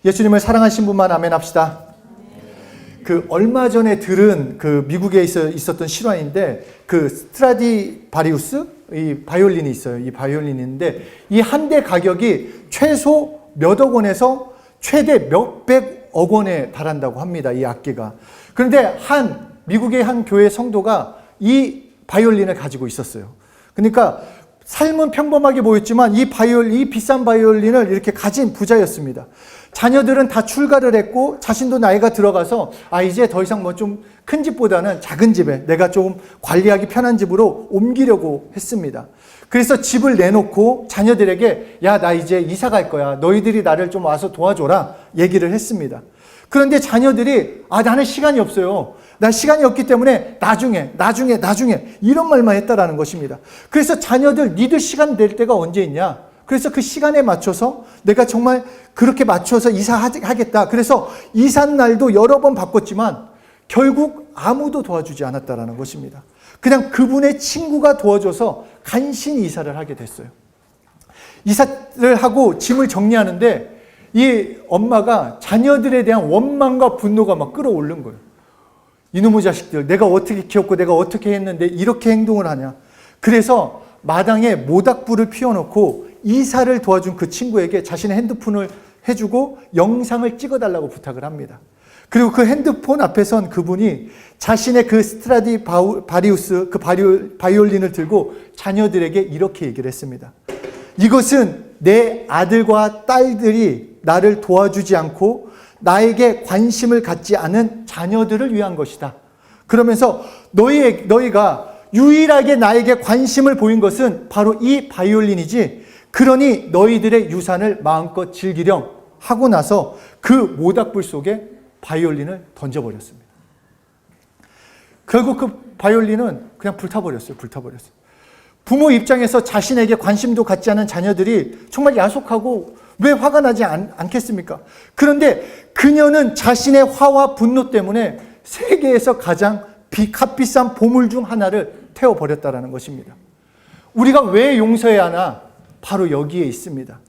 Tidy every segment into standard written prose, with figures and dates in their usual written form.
예수님을 사랑하신 분만 아멘 합시다. 얼마 전에 들은 미국에 있었던 실화인데, 스트라디바리우스 이 바이올린이 있어요. 이 바이올린인데 이 한 대 가격이 최소 몇억 원에서 최대 몇백억 원에 달한다고 합니다. 이 악기가. 그런데 미국의 한 교회 성도가 이 바이올린을 가지고 있었어요. 그러니까 삶은 평범하게 보였지만 이 비싼 바이올린을 이렇게 가진 부자였습니다. 자녀들은 다 출가를 했고 자신도 나이가 들어가서 이제 더 이상 좀 큰 집보다는 작은 집에 내가 좀 관리하기 편한 집으로 옮기려고 했습니다. 그래서 집을 내놓고 자녀들에게 나 이제 이사 갈 거야. 너희들이 나를 좀 와서 도와줘라. 얘기를 했습니다. 그런데 자녀들이 나는 시간이 없어요. 나 시간이 없기 때문에 나중에 이런 말만 했다라는 것입니다. 그래서 자녀들 니들 시간 낼 때가 언제 있냐? 그래서 그 시간에 맞춰서 내가 정말 그렇게 맞춰서 이사하겠다. 그래서 이사 날도 여러 번 바꿨지만 결국 아무도 도와주지 않았다라는 것입니다. 그냥 그분의 친구가 도와줘서 간신히 이사를 하게 됐어요. 이사를 하고 짐을 정리하는데 이 엄마가 자녀들에 대한 원망과 분노가 막 끌어오른 거예요. 이놈의 자식들, 내가 어떻게 키웠고 내가 어떻게 했는데 이렇게 행동을 하냐. 그래서 마당에 모닥불을 피워놓고 이사를 도와준 그 친구에게 자신의 핸드폰을 해주고 영상을 찍어달라고 부탁을 합니다. 그리고 그 핸드폰 앞에 선 그분이 자신의 그 스트라디바리우스 바이올린을 들고 자녀들에게 이렇게 얘기를 했습니다. 이것은 내 아들과 딸들이 나를 도와주지 않고 나에게 관심을 갖지 않은 자녀들을 위한 것이다. 그러면서 너희가 유일하게 나에게 관심을 보인 것은 바로 이 바이올린이지, 그러니 너희들의 유산을 마음껏 즐기렴 하고 나서 그 모닥불 속에 바이올린을 던져버렸습니다. 결국 그 바이올린은 그냥 불타버렸어요. 부모 입장에서 자신에게 관심도 갖지 않은 자녀들이 정말 야속하고 왜 화가 나지 않겠습니까? 그런데 그녀는 자신의 화와 분노 때문에 세계에서 가장 값비싼 보물 중 하나를 태워버렸다는 것입니다. 우리가 왜 용서해야 하나? 바로 여기에 있습니다.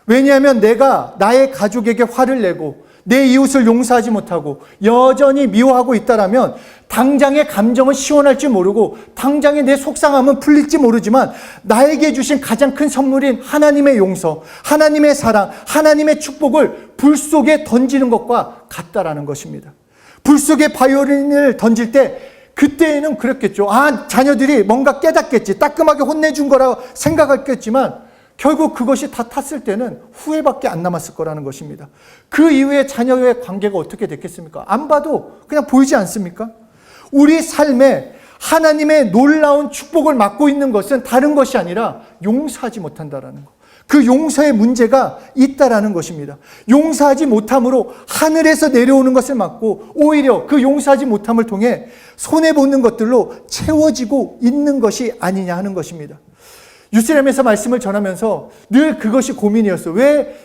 왜냐하면 내가 나의 가족에게 화를 내고 내 이웃을 용서하지 못하고 여전히 미워하고 있다라면 당장의 감정은 시원할지 모르고 당장의 내 속상함은 풀릴지 모르지만 나에게 주신 가장 큰 선물인 하나님의 용서, 하나님의 사랑, 하나님의 축복을 불 속에 던지는 것과 같다라는 것입니다. 불 속에 바이올린을 던질 때 그때는 그랬겠죠. 자녀들이 뭔가 깨닫겠지. 따끔하게 혼내준 거라고 생각했겠지만 결국 그것이 다 탔을 때는 후회밖에 안 남았을 거라는 것입니다. 그 이후에 자녀의 관계가 어떻게 됐겠습니까? 안 봐도 그냥 보이지 않습니까? 우리 삶에 하나님의 놀라운 축복을 맡고 있는 것은 다른 것이 아니라 용서하지 못한다라는 것. 그 용서의 문제가 있다라는 것입니다. 용서하지 못함으로 하늘에서 내려오는 것을 막고 오히려 그 용서하지 못함을 통해 손해보는 것들로 채워지고 있는 것이 아니냐 하는 것입니다. 유스렘에서 말씀을 전하면서 늘 그것이 고민이었어요. 왜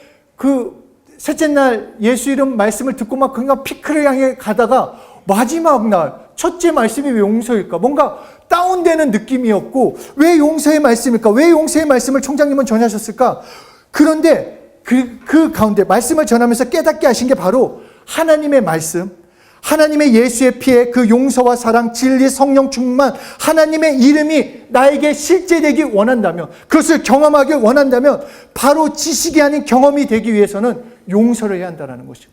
셋째 날 예수 이름 말씀을 듣고 막 그냥 피크를 향해 가다가 마지막 날 첫째 말씀이 왜 용서일까? 뭔가 다운되는 느낌이었고 왜 용서의 말씀일까? 왜 용서의 말씀을 총장님은 전하셨을까? 그런데 그 가운데 말씀을 전하면서 깨닫게 하신 게 바로 하나님의 말씀, 하나님의 예수의 피에 그 용서와 사랑, 진리, 성령 충만, 하나님의 이름이 나에게 실제되기 원한다면, 그것을 경험하기 원한다면 바로 지식이 아닌 경험이 되기 위해서는 용서를 해야 한다는 것이죠.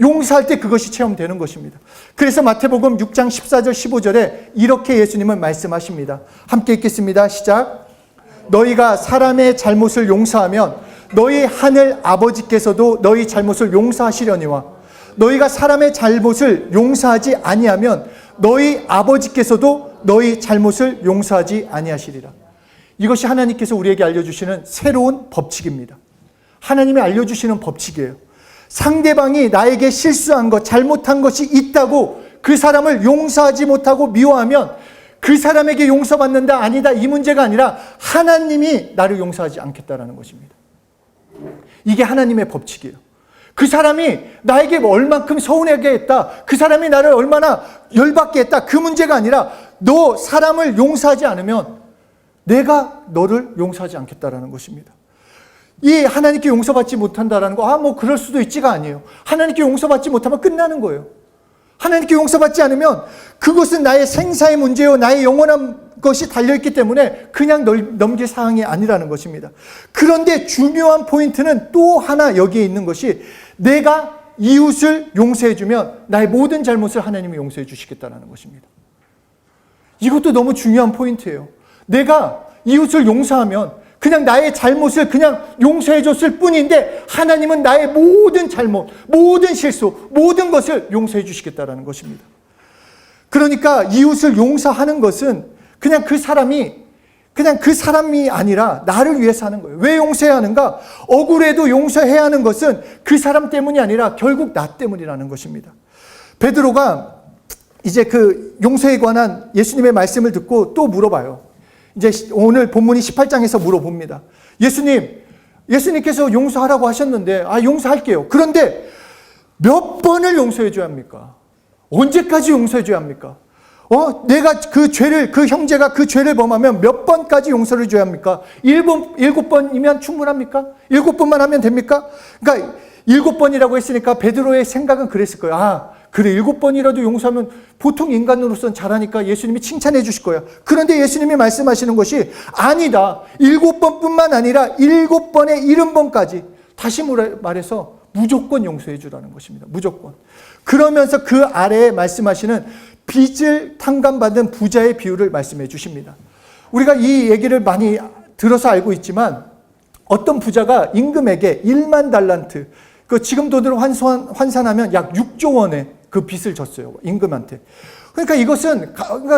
용서할 때 그것이 체험되는 것입니다. 그래서 마태복음 6장 14절 15절에 이렇게 예수님은 말씀하십니다. 함께 읽겠습니다. 시작. 너희가 사람의 잘못을 용서하면 너희 하늘 아버지께서도 너희 잘못을 용서하시려니와 너희가 사람의 잘못을 용서하지 아니하면 너희 아버지께서도 너희 잘못을 용서하지 아니하시리라. 이것이 하나님께서 우리에게 알려주시는 새로운 법칙입니다. 하나님이 알려주시는 법칙이에요. 상대방이 나에게 실수한 것, 잘못한 것이 있다고 그 사람을 용서하지 못하고 미워하면 그 사람에게 용서받는다, 아니다, 이 문제가 아니라 하나님이 나를 용서하지 않겠다라는 것입니다. 이게 하나님의 법칙이에요. 그 사람이 나에게 얼만큼 서운하게 했다, 그 사람이 나를 얼마나 열받게 했다, 그 문제가 아니라 너 사람을 용서하지 않으면 내가 너를 용서하지 않겠다라는 것입니다. 이 하나님께 용서받지 못한다라는 거, 뭐 그럴 수도 있지가 아니에요. 하나님께 용서받지 못하면 끝나는 거예요. 하나님께 용서받지 않으면 그것은 나의 생사의 문제요, 나의 영원한 것이 달려있기 때문에 그냥 넘길 사항이 아니라는 것입니다. 그런데 중요한 포인트는 또 하나 여기에 있는 것이, 내가 이웃을 용서해주면 나의 모든 잘못을 하나님이 용서해 주시겠다는 것입니다. 이것도 너무 중요한 포인트예요. 내가 이웃을 용서하면 그냥 나의 잘못을 그냥 용서해 줬을 뿐인데, 하나님은 나의 모든 잘못, 모든 실수, 모든 것을 용서해 주시겠다는 것입니다. 그러니까 이웃을 용서하는 것은 그냥 그 사람이 아니라 나를 위해서 하는 거예요. 왜 용서해야 하는가? 억울해도 용서해야 하는 것은 그 사람 때문이 아니라 결국 나 때문이라는 것입니다. 베드로가 이제 그 용서에 관한 예수님의 말씀을 듣고 또 물어봐요. 이제 오늘 본문이 18장에서 물어봅니다. 예수님께서 용서하라고 하셨는데, 용서할게요. 그런데 몇 번을 용서해 줘야 합니까? 언제까지 용서해 줘야 합니까? 내가 그 형제가 그 죄를 범하면 몇 번까지 용서를 줘야 합니까? 7번이면 충분합니까? 7번만 하면 됩니까? 그러니까 7번이라고 했으니까 베드로의 생각은 그랬을 거예요. 그래, 7번이라도 용서하면 보통 인간으로서는 잘하니까 예수님이 칭찬해 주실 거야. 그런데 예수님이 말씀하시는 것이, 아니다. 7번뿐만 아니라 7번의 70번까지, 다시 말해서 무조건 용서해 주라는 것입니다. 무조건. 그러면서 그 아래에 말씀하시는 빚을 탕감받은 부자의 비유를 말씀해 주십니다. 우리가 이 얘기를 많이 들어서 알고 있지만, 어떤 부자가 임금에게 1만 달란트, 그 지금 돈으로 환산하면 약 6조 원의 그 빚을 졌어요, 임금한테. 그러니까 이것은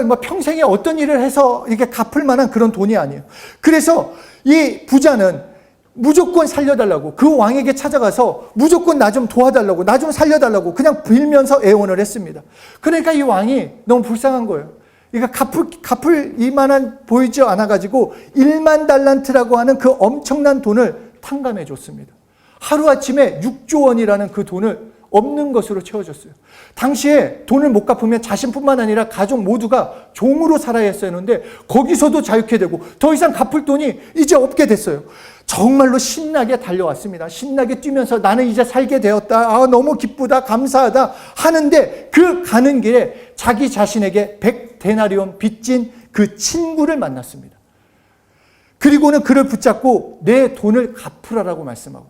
뭐 평생에 어떤 일을 해서 이렇게 갚을 만한 그런 돈이 아니에요. 그래서 이 부자는 무조건 살려달라고, 그 왕에게 찾아가서 무조건 나 좀 도와달라고, 나 좀 살려달라고 그냥 빌면서 애원을 했습니다. 그러니까 이 왕이 너무 불쌍한 거예요. 그러니까 갚을 이만한 보이지 않아가지고 1만 달란트라고 하는 그 엄청난 돈을 탕감해 줬습니다. 하루아침에 6조 원이라는 그 돈을 없는 것으로 채워줬어요. 당시에 돈을 못 갚으면 자신뿐만 아니라 가족 모두가 종으로 살아야 했었는데, 거기서도 자유케 되고 더 이상 갚을 돈이 이제 없게 됐어요. 정말로 신나게 달려왔습니다. 신나게 뛰면서 나는 이제 살게 되었다. 너무 기쁘다. 감사하다. 하는데 그 가는 길에 자기 자신에게 100데나리온 빚진 그 친구를 만났습니다. 그리고는 그를 붙잡고 내 돈을 갚으라라고 말씀하고,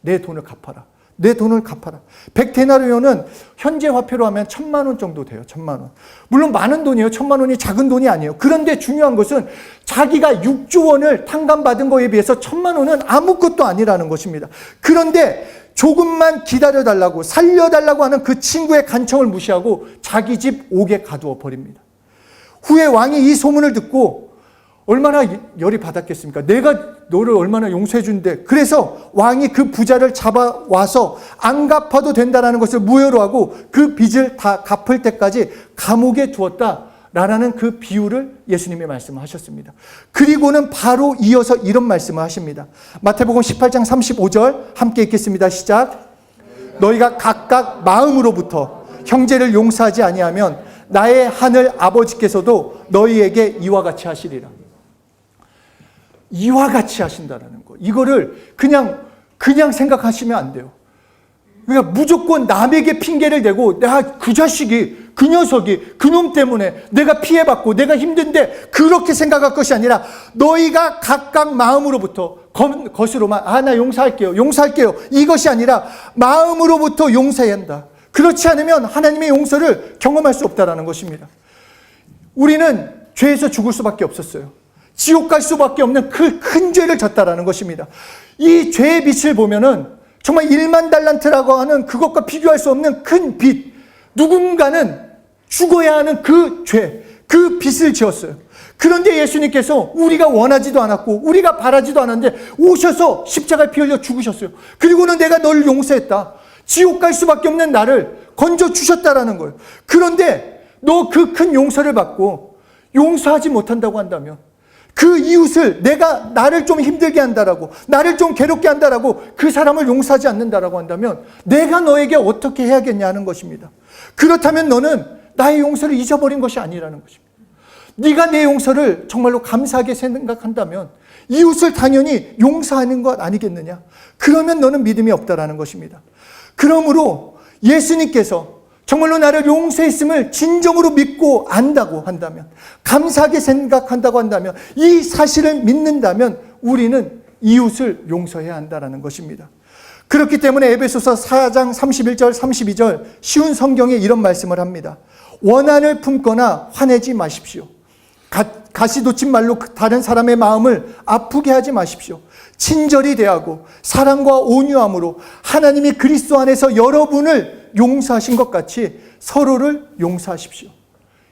내 돈을 갚아라. 내 돈을 갚아라. 100데나리온은 현재 화폐로 하면 1,000만 원 정도 돼요. 1,000만 원. 물론 많은 돈이에요. 1,000만 원이 작은 돈이 아니에요. 그런데 중요한 것은 자기가 6조 원을 탕감받은 거에 비해서 1,000만 원은 아무것도 아니라는 것입니다. 그런데 조금만 기다려달라고, 살려달라고 하는 그 친구의 간청을 무시하고 자기 집 옥에 가두어 버립니다. 후에 왕이 이 소문을 듣고 얼마나 열이 받았겠습니까? 내가 너를 얼마나 용서해 주는데. 그래서 왕이 그 부자를 잡아와서 안 갚아도 된다는 것을 무효로 하고 그 빚을 다 갚을 때까지 감옥에 두었다라는 그 비유를 예수님이 말씀하셨습니다. 그리고는 바로 이어서 이런 말씀을 하십니다. 마태복음 18장 35절 함께 읽겠습니다. 시작. 너희가 각각 마음으로부터 형제를 용서하지 아니하면 나의 하늘 아버지께서도 너희에게 이와 같이 하시리라. 이와 같이 하신다라는 거. 이거를 그냥 생각하시면 안 돼요. 그러니까 무조건 남에게 핑계를 대고, 내가 그 자식이, 그 녀석이, 그놈 때문에 내가 피해받고 내가 힘든데, 그렇게 생각할 것이 아니라 너희가 각각 마음으로부터, 겉으로만 나 용서할게요, 이것이 아니라 마음으로부터 용서해야 한다. 그렇지 않으면 하나님의 용서를 경험할 수 없다라는 것입니다. 우리는 죄에서 죽을 수밖에 없었어요. 지옥 갈 수밖에 없는 그 큰 죄를 졌다라는 것입니다. 이 죄의 빚을 보면은 정말 1만 달란트라고 하는 그것과 비교할 수 없는 큰 빚, 누군가는 죽어야 하는 그 죄, 그 빚을 지었어요. 그런데 예수님께서 우리가 원하지도 않았고 우리가 바라지도 않았는데 오셔서 십자가에 피 흘려 죽으셨어요. 그리고는 내가 너를 용서했다. 지옥 갈 수밖에 없는 나를 건져주셨다라는 거예요. 그런데 너 그 큰 용서를 받고 용서하지 못한다고 한다면, 그 이웃을 나를 좀 힘들게 한다라고, 나를 좀 괴롭게 한다라고 그 사람을 용서하지 않는다라고 한다면 내가 너에게 어떻게 해야겠냐는 것입니다. 그렇다면 너는 나의 용서를 잊어버린 것이 아니라는 것입니다. 네가 내 용서를 정말로 감사하게 생각한다면 이웃을 당연히 용서하는 것 아니겠느냐? 그러면 너는 믿음이 없다라는 것입니다. 그러므로 예수님께서 정말로 나를 용서했음을 진정으로 믿고 안다고 한다면, 감사하게 생각한다고 한다면, 이 사실을 믿는다면 우리는 이웃을 용서해야 한다는 것입니다. 그렇기 때문에 에베소서 4장 31절 32절 쉬운 성경에 이런 말씀을 합니다. 원한을 품거나 화내지 마십시오. 가시 돋친 말로 다른 사람의 마음을 아프게 하지 마십시오. 친절히 대하고 사랑과 온유함으로 하나님이 그리스도 안에서 여러분을 용서하신 것 같이 서로를 용서하십시오.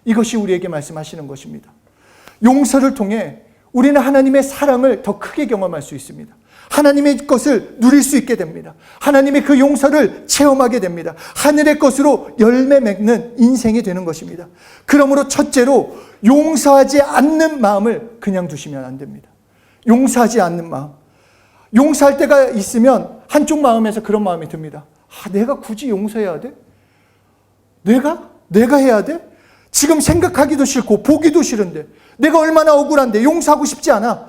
이것이 우리에게 말씀하시는 것입니다. 용서를 통해 우리는 하나님의 사랑을 더 크게 경험할 수 있습니다. 하나님의 것을 누릴 수 있게 됩니다. 하나님의 그 용서를 체험하게 됩니다. 하늘의 것으로 열매 맺는 인생이 되는 것입니다. 그러므로 첫째로 용서하지 않는 마음을 그냥 두시면 안 됩니다. 용서하지 않는 마음. 용서할 때가 있으면 한쪽 마음에서 그런 마음이 듭니다. 내가 굳이 용서해야 돼? 내가 해야 돼? 지금 생각하기도 싫고 보기도 싫은데 내가 얼마나 억울한데 용서하고 싶지 않아.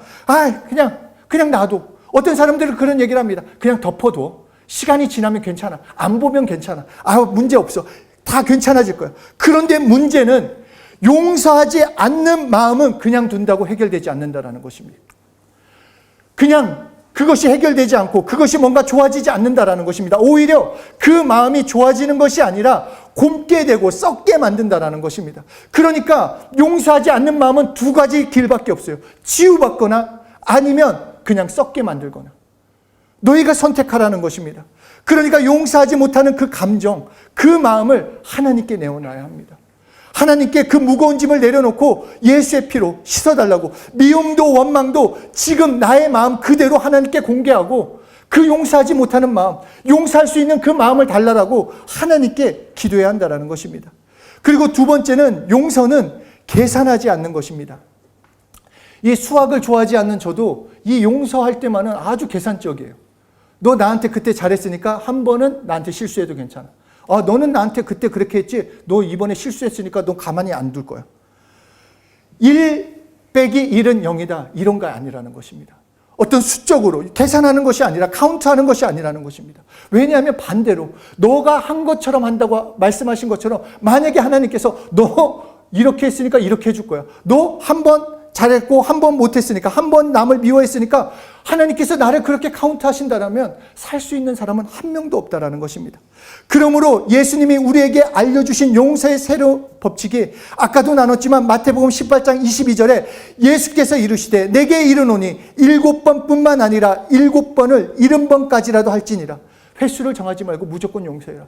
그냥 놔둬. 어떤 사람들은 그런 얘기를 합니다. 그냥 덮어둬. 시간이 지나면 괜찮아. 안 보면 괜찮아. 문제 없어. 다 괜찮아질 거야. 그런데 문제는 용서하지 않는 마음은 그냥 둔다고 해결되지 않는다는 것입니다. 그냥 그것이 해결되지 않고 그것이 뭔가 좋아지지 않는다는 것입니다. 오히려 그 마음이 좋아지는 것이 아니라 곪게 되고 썩게 만든다는 것입니다. 그러니까 용서하지 않는 마음은 두 가지 길밖에 없어요. 치유받거나 아니면 그냥 썩게 만들거나. 너희가 선택하라는 것입니다. 그러니까 용서하지 못하는 그 감정, 그 마음을 하나님께 내어놔야 합니다. 하나님께 그 무거운 짐을 내려놓고 예수의 피로 씻어달라고, 미움도 원망도 지금 나의 마음 그대로 하나님께 공개하고 그 용서하지 못하는 마음, 용서할 수 있는 그 마음을 달라고 하나님께 기도해야 한다는 것입니다. 그리고 두 번째는 용서는 계산하지 않는 것입니다. 이 수학을 좋아하지 않는 저도 이 용서할 때만은 아주 계산적이에요. 너 나한테 그때 잘했으니까 한 번은 나한테 실수해도 괜찮아. 너는 나한테 그때 그렇게 했지. 너 이번에 실수했으니까 너 가만히 안 둘 거야. 1 빼기 1은 0이다. 이런 거 아니라는 것입니다. 어떤 수적으로 계산하는 것이 아니라 카운트하는 것이 아니라는 것입니다. 왜냐하면 반대로 너가 한 것처럼 한다고 말씀하신 것처럼 만약에 하나님께서 너 이렇게 했으니까 이렇게 해줄 거야. 너 한 번 잘했고 한 번 못했으니까, 한 번 남을 미워했으니까 하나님께서 나를 그렇게 카운트하신다면 살 수 있는 사람은 한 명도 없다라는 것입니다. 그러므로 예수님이 우리에게 알려주신 용서의 새로운 법칙이 아까도 나눴지만 마태복음 18장 22절에 예수께서 이르시되 내게 이르노니 7번뿐만 아니라 7번을 70번까지라도 할지니라. 횟수를 정하지 말고 무조건 용서해라.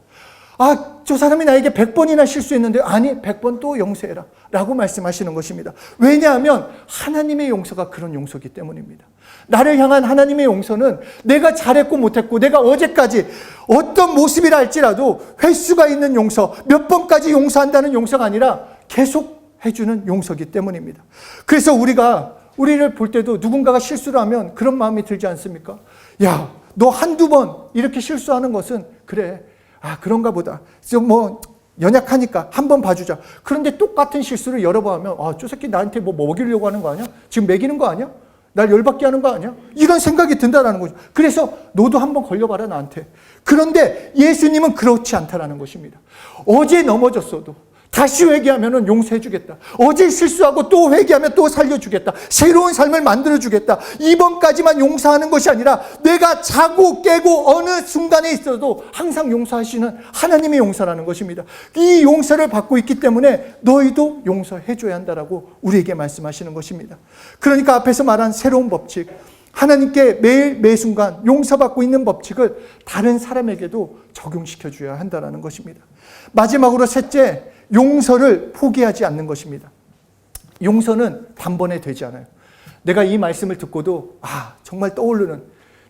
저 사람이 나에게 100번이나 실수했는데 아니 100번 또 용서해라 라고 말씀하시는 것입니다. 왜냐하면 하나님의 용서가 그런 용서이기 때문입니다. 나를 향한 하나님의 용서는 내가 잘했고 못했고 내가 어제까지 어떤 모습이라 할지라도 횟수가 있는 용서, 몇 번까지 용서한다는 용서가 아니라 계속 해주는 용서이기 때문입니다. 그래서 우리를 볼 때도 누군가가 실수를 하면 그런 마음이 들지 않습니까? 야, 너 한두 번 이렇게 실수하는 것은 그래, 그런가 보다. 연약하니까 한번 봐주자. 그런데 똑같은 실수를 여러 번 하면 저 새끼 나한테 뭐 먹이려고 하는 거 아니야? 지금 먹이는 거 아니야? 날 열받게 하는 거 아니야? 이런 생각이 든다는 거죠. 그래서 너도 한번 걸려봐라 나한테. 그런데 예수님은 그렇지 않다라는 것입니다. 어제 넘어졌어도 다시 회개하면 용서해 주겠다. 어제 실수하고 또 회개하면 또 살려주겠다. 새로운 삶을 만들어주겠다. 이번까지만 용서하는 것이 아니라 내가 자고 깨고 어느 순간에 있어도 항상 용서하시는 하나님의 용서라는 것입니다. 이 용서를 받고 있기 때문에 너희도 용서해 줘야 한다라고 우리에게 말씀하시는 것입니다. 그러니까 앞에서 말한 새로운 법칙, 하나님께 매일 매순간 용서받고 있는 법칙을 다른 사람에게도 적용시켜 줘야 한다는 것입니다. 마지막으로 셋째, 용서를 포기하지 않는 것입니다. 용서는 단번에 되지 않아요. 내가 이 말씀을 듣고도 정말 떠오르는,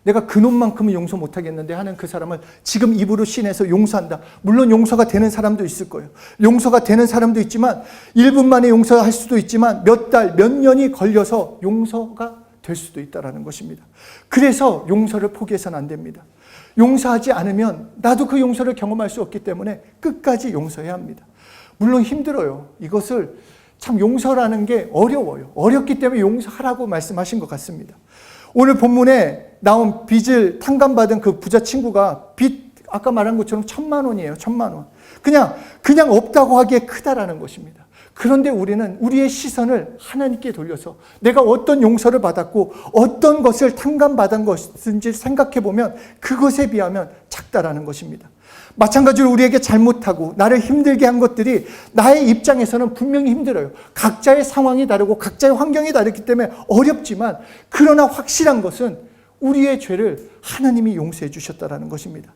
내가 그놈만큼은 용서 못하겠는데 하는 그 사람을 지금 입으로 신해서 용서한다. 물론 용서가 되는 사람도 있을 거예요. 용서가 되는 사람도 있지만 1분 만에 용서할 수도 있지만 몇 달, 몇 년이 걸려서 용서가 될 수도 있다는 것입니다. 그래서 용서를 포기해서는 안 됩니다. 용서하지 않으면 나도 그 용서를 경험할 수 없기 때문에 끝까지 용서해야 합니다. 물론 힘들어요. 이것을 참 용서라는 게 어려워요. 어렵기 때문에 용서하라고 말씀하신 것 같습니다. 오늘 본문에 나온 빚을 탕감받은 그 부자 친구가 빚 아까 말한 것처럼 1,000만 원이에요. 1,000만 원. 그냥 없다고 하기에 크다라는 것입니다. 그런데 우리는 우리의 시선을 하나님께 돌려서 내가 어떤 용서를 받았고 어떤 것을 탕감받은 것인지 생각해 보면 그것에 비하면 작다라는 것입니다. 마찬가지로 우리에게 잘못하고 나를 힘들게 한 것들이 나의 입장에서는 분명히 힘들어요. 각자의 상황이 다르고 각자의 환경이 다르기 때문에 어렵지만 그러나 확실한 것은 우리의 죄를 하나님이 용서해 주셨다는 것입니다.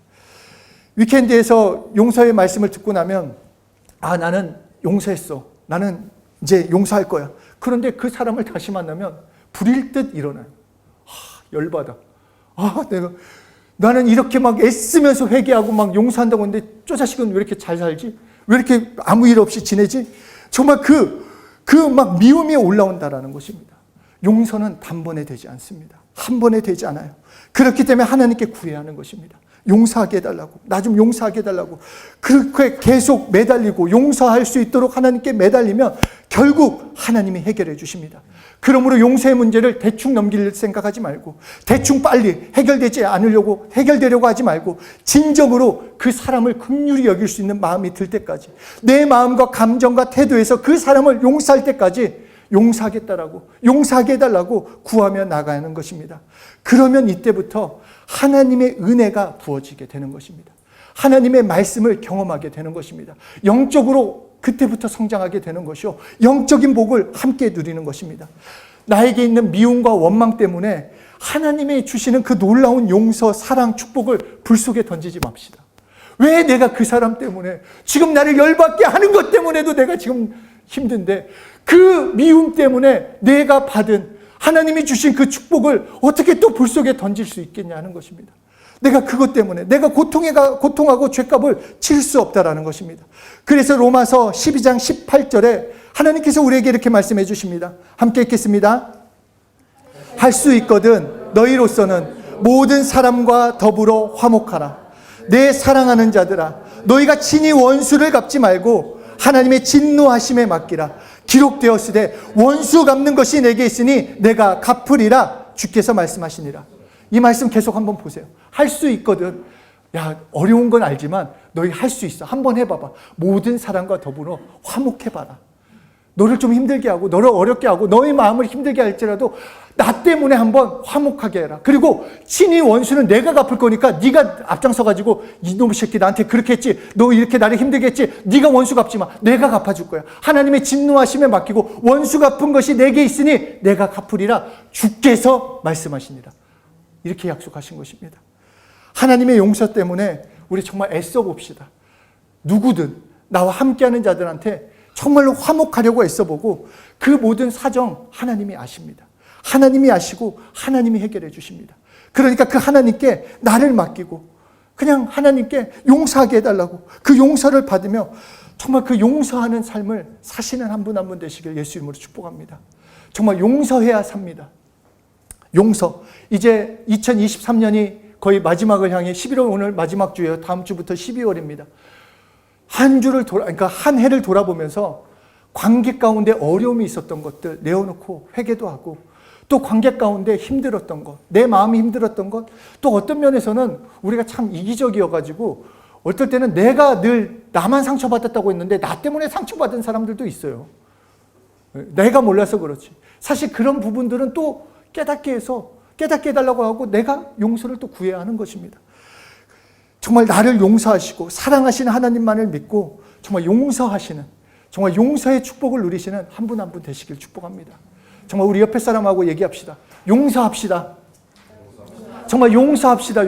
위켄드에서 용서의 말씀을 듣고 나면 나는 용서했어. 나는 이제 용서할 거야. 그런데 그 사람을 다시 만나면 불일 듯 일어나요. 열받아. 나는 이렇게 막 애쓰면서 회개하고 막 용서한다고 했는데 저 자식은 왜 이렇게 잘 살지? 왜 이렇게 아무 일 없이 지내지? 정말 그 막 미움이 올라온다라는 것입니다. 용서는 단번에 되지 않습니다. 한 번에 되지 않아요. 그렇기 때문에 하나님께 구해야 하는 것입니다. 용서하게 해달라고, 나 좀 용서하게 해달라고. 그렇게 계속 매달리고 용서할 수 있도록 하나님께 매달리면 결국 하나님이 해결해 주십니다. 그러므로 용서의 문제를 대충 넘길 생각하지 말고, 대충 빨리 해결되려고 하지 말고, 진정으로 그 사람을 긍휼히 여길 수 있는 마음이 들 때까지, 내 마음과 감정과 태도에서 그 사람을 용서할 때까지 용서하게 해달라고 구하며 나가는 것입니다. 그러면 이때부터 하나님의 은혜가 부어지게 되는 것입니다. 하나님의 말씀을 경험하게 되는 것입니다. 영적으로 그때부터 성장하게 되는 것이요, 영적인 복을 함께 누리는 것입니다. 나에게 있는 미움과 원망 때문에 하나님이 주시는 그 놀라운 용서, 사랑, 축복을 불 속에 던지지 맙시다. 왜 내가 그 사람 때문에, 지금 나를 열받게 하는 것 때문에도 내가 지금 힘든데 그 미움 때문에 내가 받은 하나님이 주신 그 축복을 어떻게 또 불 속에 던질 수 있겠냐 하는 것입니다. 내가 그것 때문에 내가 고통하고 죄값을 치를 수 없다라는 것입니다. 그래서 로마서 12장 18절에 하나님께서 우리에게 이렇게 말씀해 주십니다. 함께 읽겠습니다. 할 수 있거든 너희로서는 모든 사람과 더불어 화목하라. 내 사랑하는 자들아, 너희가 친히 원수를 갚지 말고 하나님의 진노하심에 맡기라. 기록되었으되 원수 갚는 것이 내게 있으니 내가 갚으리라 주께서 말씀하시니라. 이 말씀 계속 한번 보세요. 할 수 있거든. 어려운 건 알지만 너희 할 수 있어. 한번 해봐봐. 모든 사람과 더불어 화목해봐라. 너를 좀 힘들게 하고 너를 어렵게 하고 너의 마음을 힘들게 할지라도 나 때문에 한번 화목하게 해라. 그리고 친히 원수는 내가 갚을 거니까 네가 앞장서가지고 이놈의 새끼 나한테 그렇게 했지, 너 이렇게 나를 힘들게 했지, 네가 원수 갚지 마. 내가 갚아줄 거야. 하나님의 진노하심에 맡기고 원수 갚은 것이 내게 있으니 내가 갚으리라 주께서 말씀하시니라. 이렇게 약속하신 것입니다. 하나님의 용서 때문에 우리 정말 애써 봅시다. 누구든 나와 함께하는 자들한테 정말로 화목하려고 애써보고 그 모든 사정 하나님이 아십니다. 하나님이 아시고 하나님이 해결해 주십니다. 그러니까 그 하나님께 나를 맡기고 그냥 하나님께 용서하게 해달라고 그 용서를 받으며 정말 그 용서하는 삶을 사시는 한 분 한 분 되시길 예수 이름으로 축복합니다. 정말 용서해야 삽니다. 용서. 이제 2023년이 거의 마지막을 향해 11월 오늘 마지막 주예요. 다음 주부터 12월입니다. 그러니까 한 해를 돌아보면서 관계 가운데 어려움이 있었던 것들 내어놓고 회개도 하고, 또 관계 가운데 힘들었던 것, 내 마음이 힘들었던 것, 또 어떤 면에서는 우리가 참 이기적이어가지고 어떨 때는 내가 늘 나만 상처받았다고 했는데 나 때문에 상처받은 사람들도 있어요. 내가 몰라서 그렇지. 사실 그런 부분들은 또 깨닫게 해달라고 하고 내가 용서를 또 구해야 하는 것입니다. 정말 나를 용서하시고 사랑하시는 하나님만을 믿고 정말 용서하시는, 정말 용서의 축복을 누리시는 한 분 한 분 되시길 축복합니다. 정말 우리 옆에 사람하고 얘기합시다. 용서합시다. 정말 용서합시다.